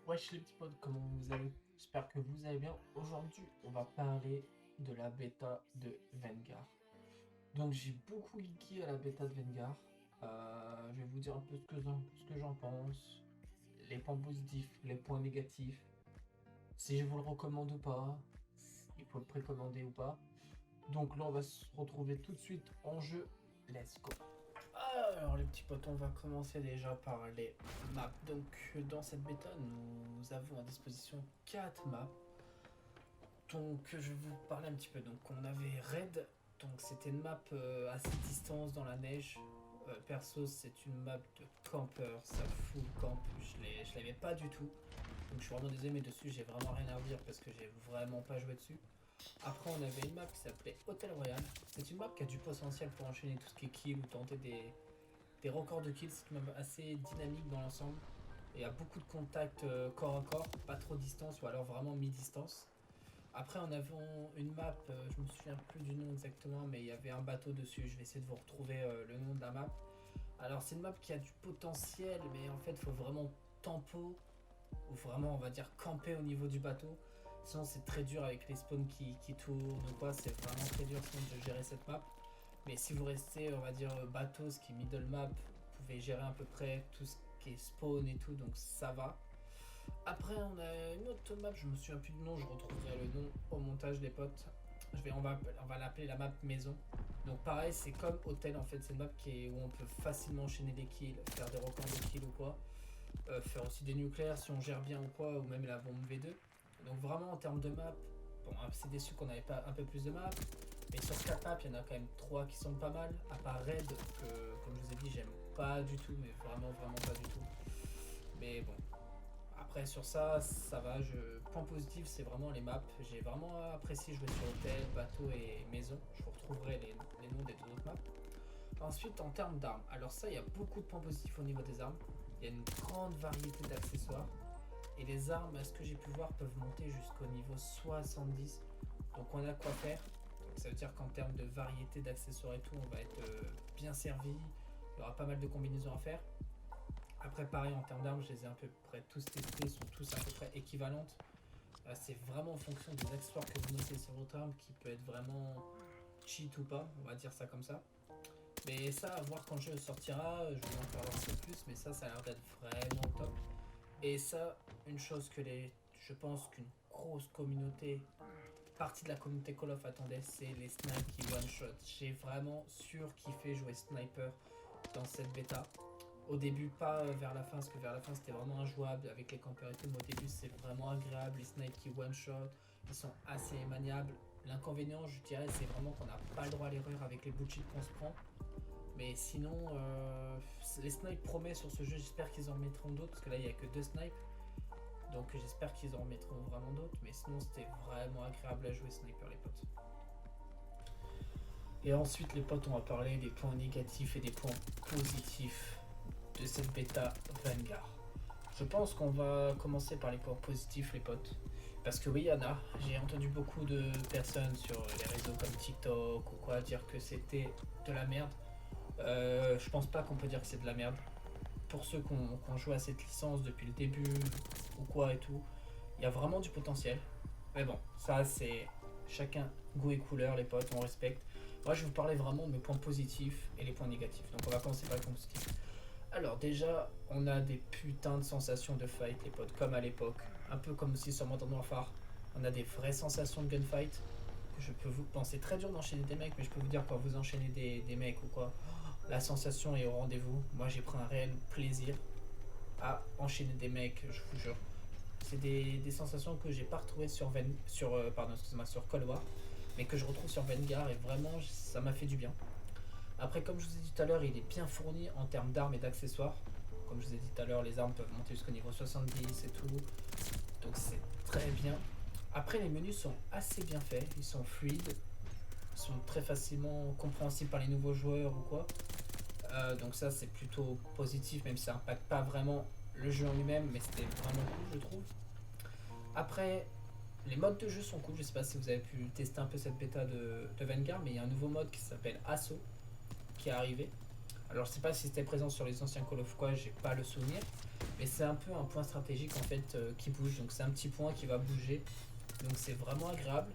Wesh les petits potes, comment vous allez? J'espère que vous allez bien. Aujourd'hui, on va parler de la bêta de Vanguard. Donc j'ai beaucoup geeké à la bêta de Vanguard. Je vais vous dire un peu ce que j'en pense, les points positifs, les points négatifs, si je vous le recommande ou pas, il faut le précommander ou pas. Donc là, on va se retrouver tout de suite en jeu. Let's go! Alors les petits potes, on va commencer déjà par les maps. Donc dans cette bêta, nous avons à disposition 4 maps. Donc je vais vous parler un petit peu. Donc on avait Raid, donc c'était une map à cette distance dans la neige. Perso, c'est une map de campeur, ça full camp, je l'avais pas du tout. Donc je suis vraiment désolé, mais dessus j'ai vraiment rien à dire parce que j'ai vraiment pas joué dessus. Après, on avait une map qui s'appelait Hotel Royal. C'est une map qui a du potentiel pour enchaîner tout ce qui est kill ou tenter des records de kills. C'est une map assez dynamique dans l'ensemble. Et il y a beaucoup de contacts corps à corps, pas trop distance ou alors vraiment mi-distance. Après, on avait une map, je me souviens plus du nom exactement, mais il y avait un bateau dessus. Je vais essayer de vous retrouver le nom de la map. Alors, c'est une map qui a du potentiel, mais en fait, il faut vraiment tempo ou vraiment, on va dire, camper au niveau du bateau. Sinon, c'est très dur avec les spawns qui tournent ou quoi. C'est vraiment très dur sinon de gérer cette map. Mais si vous restez, on va dire, bateau, ce qui est middle map, vous pouvez gérer à peu près tout ce qui est spawn et tout, donc ça va. Après, on a une autre map, je me souviens plus du nom, je retrouverai le nom au montage, les potes. On va l'appeler la map maison. Donc pareil, c'est comme hôtel en fait, c'est une map où on peut facilement enchaîner des kills, faire des records de kills ou quoi. Faire aussi des nucléaires si on gère bien ou quoi, ou même la bombe V2. Donc vraiment en termes de map, bon, c'est déçu qu'on n'avait pas un peu plus de maps. Mais sur 4 maps, il y en a quand même 3 qui sont pas mal. À part Raid, que comme je vous ai dit, j'aime pas du tout, mais vraiment, vraiment pas du tout. Mais bon, après sur ça, ça va. Point positif, c'est vraiment les maps. J'ai vraiment apprécié jouer sur hôtel, bateau et maison. Je vous retrouverai les noms des deux autres maps. Ensuite, en termes d'armes, alors ça, il y a beaucoup de points positifs au niveau des armes. Il y a une grande variété d'accessoires. Et les armes, à ce que j'ai pu voir, peuvent monter jusqu'au niveau 70. Donc on a quoi faire. Donc ça veut dire qu'en termes de variété d'accessoires et tout, on va être bien servi. Il y aura pas mal de combinaisons à faire. Après pareil en termes d'armes, je les ai à peu près tous testés, sont tous à peu près équivalentes. C'est vraiment en fonction des accessoires que vous mettez sur votre arme qui peut être vraiment cheat ou pas, on va dire ça comme ça. Mais ça, à voir quand le jeu sortira, je vais en parler un peu plus, mais ça a l'air d'être vraiment top. Et ça, une chose je pense qu'une grosse communauté, partie de la communauté Call of attendait, c'est les snipes qui one-shot. J'ai vraiment surkiffé jouer sniper dans cette bêta. Au début, pas vers la fin, parce que vers la fin c'était vraiment injouable avec les campeurs et tout, mais au début c'est vraiment agréable. Les snipes qui one-shot, ils sont assez maniables. L'inconvénient, je dirais, c'est vraiment qu'on n'a pas le droit à l'erreur avec les bullshit qu'on se prend. Mais sinon, les snipes promettent sur ce jeu, j'espère qu'ils en remettront d'autres, parce que là il n'y a que 2 snipes. Donc j'espère qu'ils en remettront vraiment d'autres, mais sinon c'était vraiment agréable à jouer sniper les potes. Et ensuite les potes, on va parler des points négatifs et des points positifs de cette bêta Vanguard. Je pense qu'on va commencer par les points positifs les potes. Parce que oui, il y en a. J'ai entendu beaucoup de personnes sur les réseaux comme TikTok ou quoi dire que c'était de la merde. Je pense pas qu'on peut dire que c'est de la merde. Pour ceux qui ont joué à cette licence depuis le début ou quoi et tout, il y a vraiment du potentiel. Mais bon, ça c'est chacun goût et couleur, les potes, on respecte. Moi je vais vous parler vraiment de mes points positifs et les points négatifs. Donc on va commencer par les points positifs. Alors déjà, on a des putains de sensations de fight, les potes, comme à l'époque. Un peu comme aussi sur Modern Warfare. On a des vraies sensations de gunfight. Je peux vous penser très dur d'enchaîner des mecs, mais je peux vous dire quand vous enchaînez des mecs ou quoi, la sensation est au rendez-vous. Moi j'ai pris un réel plaisir à enchaîner des mecs, je vous jure. C'est des sensations que j'ai pas retrouvées sur Cold War, mais que je retrouve sur Vanguard et vraiment ça m'a fait du bien. Après, comme je vous ai dit tout à l'heure, il est bien fourni en termes d'armes et d'accessoires. Comme je vous ai dit tout à l'heure, les armes peuvent monter jusqu'au niveau 70 et tout. Donc c'est très bien. Après, les menus sont assez bien faits, ils sont fluides, ils sont très facilement compréhensibles par les nouveaux joueurs ou quoi. Donc ça c'est plutôt positif, même si ça impacte pas vraiment le jeu en lui-même, mais c'était vraiment cool je trouve. Après, les modes de jeu sont cool, je sais pas si vous avez pu tester un peu cette bêta de Vanguard, mais il y a un nouveau mode qui s'appelle Assaut qui est arrivé. Alors je sais pas si c'était présent sur les anciens Call of quoi, j'ai pas le souvenir. Mais c'est un peu un point stratégique en fait qui bouge. Donc c'est un petit point qui va bouger. Donc c'est vraiment agréable.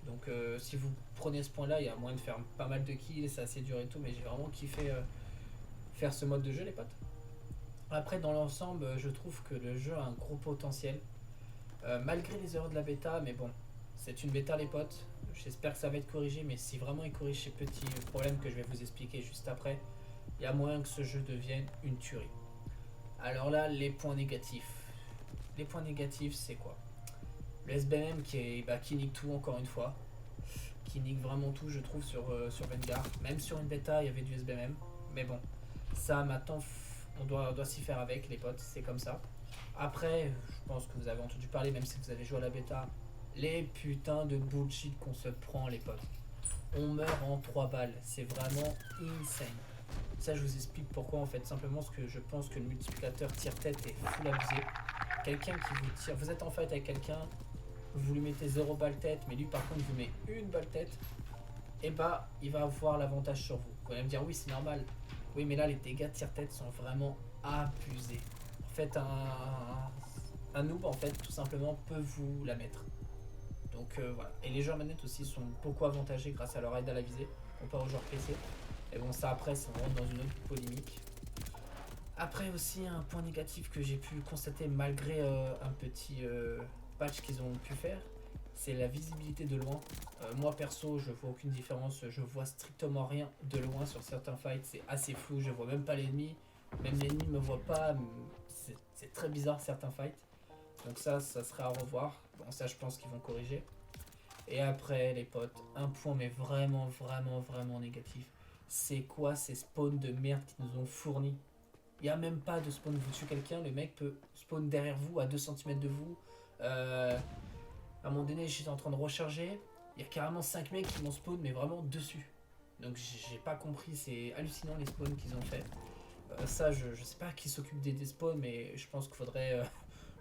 Donc si vous prenez ce point là, il y a moyen de faire pas mal de kills, c'est assez dur et tout. Mais j'ai vraiment kiffé faire ce mode de jeu les potes. Après dans l'ensemble, je trouve que le jeu a un gros potentiel. Malgré les erreurs de la bêta, mais bon, c'est une bêta les potes. J'espère que ça va être corrigé, mais si vraiment il corrige ces petits problèmes que je vais vous expliquer juste après, il y a moyen que ce jeu devienne une tuerie. Alors là, les points négatifs. Les points négatifs, c'est quoi? Le SBM qui nique tout encore une fois. Qui nique vraiment tout, je trouve, sur Vanguard. Même sur une bêta, il y avait du SBM. Mais bon, ça maintenant, on doit s'y faire avec, les potes, c'est comme ça. Après, je pense que vous avez entendu parler, même si vous avez joué à la bêta, les putains de bullshit qu'on se prend, les potes. On meurt en 3 balles, c'est vraiment insane. Ça, je vous explique pourquoi en fait. Simplement parce que je pense que le multiplicateur tire-tête est full abusé. Quelqu'un qui vous tire, vous êtes en fight avec quelqu'un, vous lui mettez 0 balle tête, mais lui par contre vous met une balle tête, et bah il va avoir l'avantage sur vous. Vous allez me dire oui c'est normal. Oui mais là les dégâts de tire-tête sont vraiment abusés. En fait un noob en fait tout simplement peut vous la mettre. Donc voilà. Et les joueurs manettes aussi sont beaucoup avantagés grâce à leur aide à la visée, comparé aux joueurs PC. Et bon ça après ça rentre dans une autre polémique. Après aussi un point négatif que j'ai pu constater malgré un petit patch qu'ils ont pu faire, c'est la visibilité de loin. Moi perso je vois aucune différence, je vois strictement rien de loin sur certains fights, c'est assez flou, je vois même pas l'ennemi, même l'ennemi me voit pas, c'est très bizarre certains fights. Donc ça serait à revoir, bon ça je pense qu'ils vont corriger. Et après les potes, un point mais vraiment vraiment vraiment négatif, c'est quoi ces spawns de merde qu'ils nous ont fournis? Il n'y a même pas de spawn, vous tuez quelqu'un, le mec peut spawn derrière vous, à 2 cm de vous. À un moment donné, j'étais en train de recharger, il y a carrément 5 mecs qui m'ont spawn, mais vraiment dessus. Donc j'ai pas compris, c'est hallucinant les spawns qu'ils ont fait. Ça, je sais pas qui s'occupe des spawns, mais je pense qu'il faudrait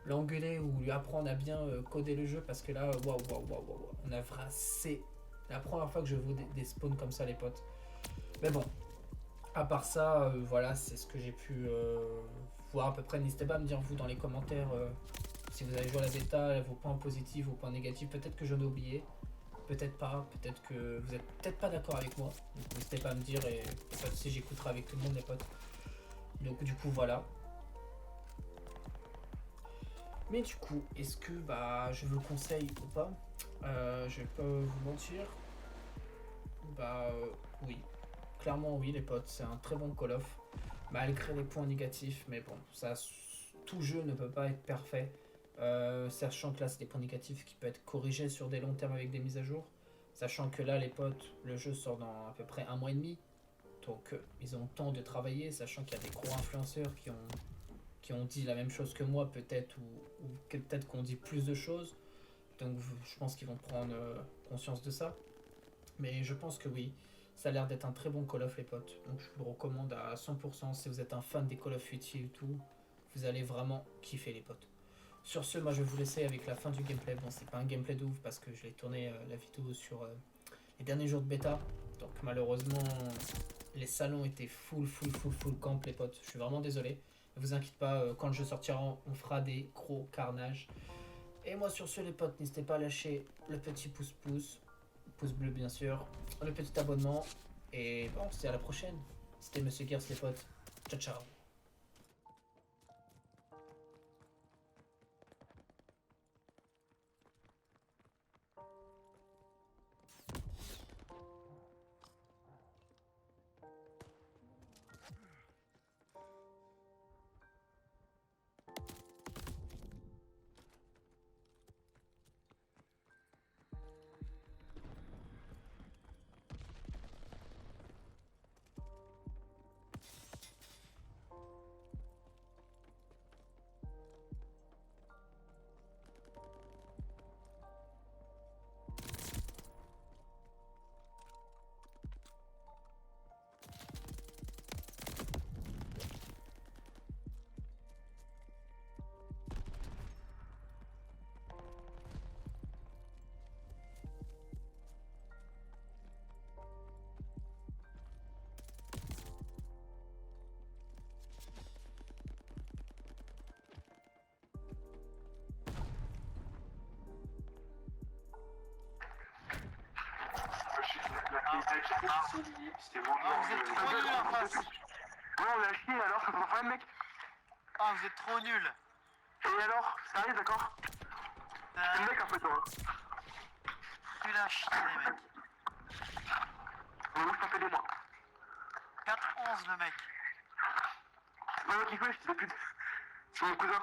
l'engueuler ou lui apprendre à bien coder le jeu, parce que là, waouh, on a vraiment... C'est la première fois que je vois des spawns comme ça, les potes. Mais bon, à part ça, voilà, c'est ce que j'ai pu voir à peu près. N'hésitez pas à me dire vous dans les commentaires si vous avez joué à la bêta, vos points positifs, vos points négatifs. Peut-être que j'en ai oublié, peut-être pas, peut-être que vous êtes peut-être pas d'accord avec moi. Donc n'hésitez pas à me dire et pas de soucis, j'écouterai avec tout le monde les potes. Donc du coup voilà. Mais du coup, est-ce que bah je vous le conseille ou pas? Je vais pas vous mentir. Bah oui, clairement oui les potes, c'est un très bon Call of, malgré les points négatifs, mais bon, ça, tout jeu ne peut pas être parfait, sachant que là c'est des points négatifs qui peuvent être corrigés sur des longs termes avec des mises à jour, sachant que là les potes, le jeu sort dans à peu près un mois et demi, donc ils ont le temps de travailler, sachant qu'il y a des gros influenceurs qui ont dit la même chose que moi peut-être, ou peut-être qu'on dit plus de choses, donc je pense qu'ils vont prendre conscience de ça. Mais je pense que oui, ça a l'air d'être un très bon Call of les potes. Donc je vous le recommande à 100%. Si vous êtes un fan des Call of Duty et tout, vous allez vraiment kiffer les potes. Sur ce, moi je vais vous laisser avec la fin du gameplay. Bon, c'est pas un gameplay de ouf parce que je l'ai tourné la vidéo sur les derniers jours de bêta. Donc malheureusement, les salons étaient full camp les potes. Je suis vraiment désolé. Ne vous inquiétez pas, quand le jeu sortira, on fera des gros carnages. Et moi sur ce les potes, n'hésitez pas à lâcher le petit pouce bleu bien sûr, le petit abonnement, et bon, on se dit à la prochaine. C'était Monsieur Gears les potes. Ciao ciao. C'était bon. Ah, vous êtes trop nuls en face. Ouais, on a chié alors, ça fait pas mec. Ah, vous êtes trop nuls. Et alors, ça arrive, d'accord? C'est le mec un peu toi. Nul à chier, les mecs. Mais moi, je t'en fais des mois. 4-11 le mec. Ouais, qui quoi, je te pute. C'est mon cousin.